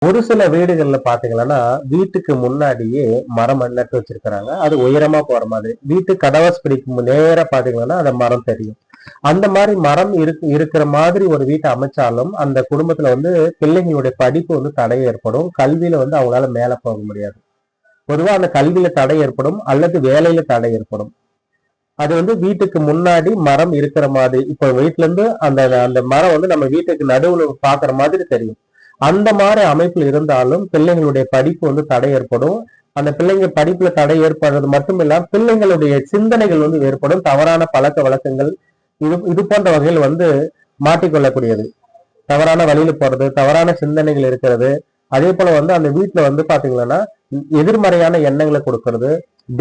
ஒரு சில வீடுகள்ல பாத்தீங்கன்னா வீட்டுக்கு முன்னாடியே மரம் நட்டு வச்சிருக்கிறாங்க. அது உயரமா போற மாதிரி வீட்டு கடவாஸ் பிடிக்கும் நேரா பாத்தீங்கன்னா அந்த மரம் தெரியும். அந்த மாதிரி மரம் இருக்கிற மாதிரி ஒரு வீட்டை அமைச்சாலும் அந்த குடும்பத்துல வந்து பிள்ளைங்களுடைய படிப்பு வந்து தடை ஏற்படும். கல்வியில வந்து அவங்களால மேல போக முடியாது. பொதுவா அந்த கல்வியில தடை ஏற்படும் அல்லது வேலையில தடை ஏற்படும். அது வந்து வீட்டுக்கு முன்னாடி மரம் இருக்கிற மாதிரி, இப்ப வீட்டுல இருந்து அந்த அந்த மரம் வந்து நம்ம வீட்டுக்கு நடுவுல பாக்குற மாதிரி தெரியும். அந்த மாதிரி அமைப்பில் இருந்தாலும் பிள்ளைங்களுடைய படிப்பு வந்து தடை ஏற்படும். அந்த பிள்ளைங்க படிப்புல தடை ஏற்படுறது மட்டும் இல்லாம பிள்ளைங்களுடைய சிந்தனைகள் வந்து ஏற்படும். தவறான பழக்க வழக்கங்கள் இது போன்ற வகையில் வந்து மாட்டிக்கொள்ளக்கூடியது. தவறான வழியில போறது, தவறான சிந்தனைகள் இருக்கிறது. அதே போல வந்து அந்த வீட்டுல வந்து பாத்தீங்கன்னா எதிர்மறையான எண்ணங்களை கொடுக்கறது,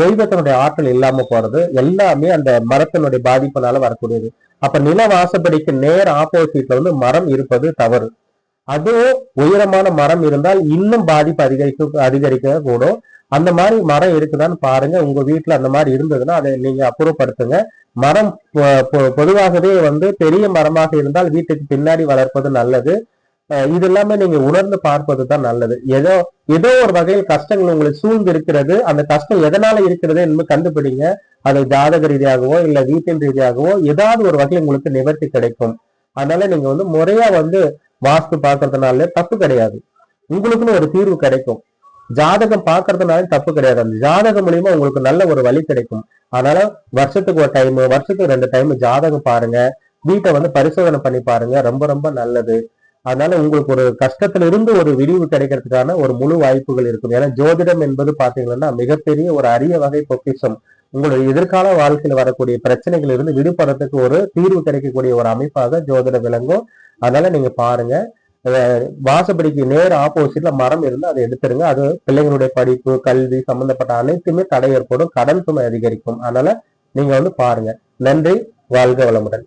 தெய்வத்தினுடைய ஆற்றல் இல்லாம போறது, எல்லாமே அந்த மரத்தினுடைய பாதிப்பினால வரக்கூடியது. அப்ப நில வாசப்படிக்கு நேர் ஆப்போசிட்ல வந்து மரம் இருப்பது தவறு. அதுவும் உயரமான மரம் இருந்தால் இன்னும் பாதிப்பு அதிகரிக்க கூடும். அந்த மாதிரி மரம் இருக்குதான்னு பாருங்க. உங்க வீட்டுல அந்த மாதிரி இருந்ததுன்னா அதை நீங்க அப்புறப்படுத்துங்க. மரம் பொதுவாகவே வந்து பெரிய மரமாக இருந்தால் வீட்டுக்கு பின்னாடி வளர்ப்பது நல்லது. இது எல்லாமே நீங்க உணர்ந்து பார்ப்பது தான் நல்லது. ஏதோ ஏதோ ஒரு வகையில் கஷ்டங்கள் உங்களுக்கு சூழ்ந்து இருக்கிறது. அந்த கஷ்டம் எதனால இருக்கிறது என்று கண்டுபிடிங்க. அது ஜாதக ரீதியாகவோ இல்ல வீட்டின் ரீதியாகவோ ஏதாவது ஒரு வகையில் உங்களுக்கு நிவர்த்தி கிடைக்கும். அதனால நீங்க வந்து முறையா வந்து வாஸ்து பாக்குறதுனால தப்பு கிடையாது. உங்களுக்குன்னு ஒரு தீர்வு கிடைக்கும். ஜாதகம் பாக்குறதுனால தப்பு கிடையாது. அந்த ஜாதகம் மூலியமா உங்களுக்கு நல்ல ஒரு வழி கிடைக்கும். அதனால வருஷத்துக்கு ஒரு டைம், வருஷத்துக்கு 2 டைம் ஜாதகம் பாருங்க. வீட்டை வந்து பரிசோதனை பண்ணி பாருங்க. ரொம்ப ரொம்ப நல்லது. அதனால உங்களுக்கு ஒரு கஷ்டத்துல இருந்து ஒரு விரிவு கிடைக்கிறதுக்கான ஒரு முழு வாய்ப்புகள் இருக்கும். ஏன்னா ஜோதிடம் என்பது பாத்தீங்கன்னா மிகப்பெரிய ஒரு அரிய வகை பொக்கிஷம். உங்களுடைய எதிர்கால வாழ்க்கையில் வரக்கூடிய பிரச்சனைகள் இருந்து விடுபடுறதுக்கு ஒரு தீர்வு கிடைக்கக்கூடிய ஒரு அமைப்பாக ஜோதிடம் விளங்கும். அதனால நீங்க பாருங்க. வாசப்படிக்கு நேர் ஆப்போசிட்ல மரம் இருந்து அதை எடுத்துருங்க. அது பிள்ளைங்களுடைய படிப்பு, கல்வி சம்பந்தப்பட்ட அனைத்துமே தடை ஏற்படும். கடன் சுமை அதிகரிக்கும். அதனால நீங்க வந்து பாருங்க. நன்றி. வாழ்க வளமுடன்.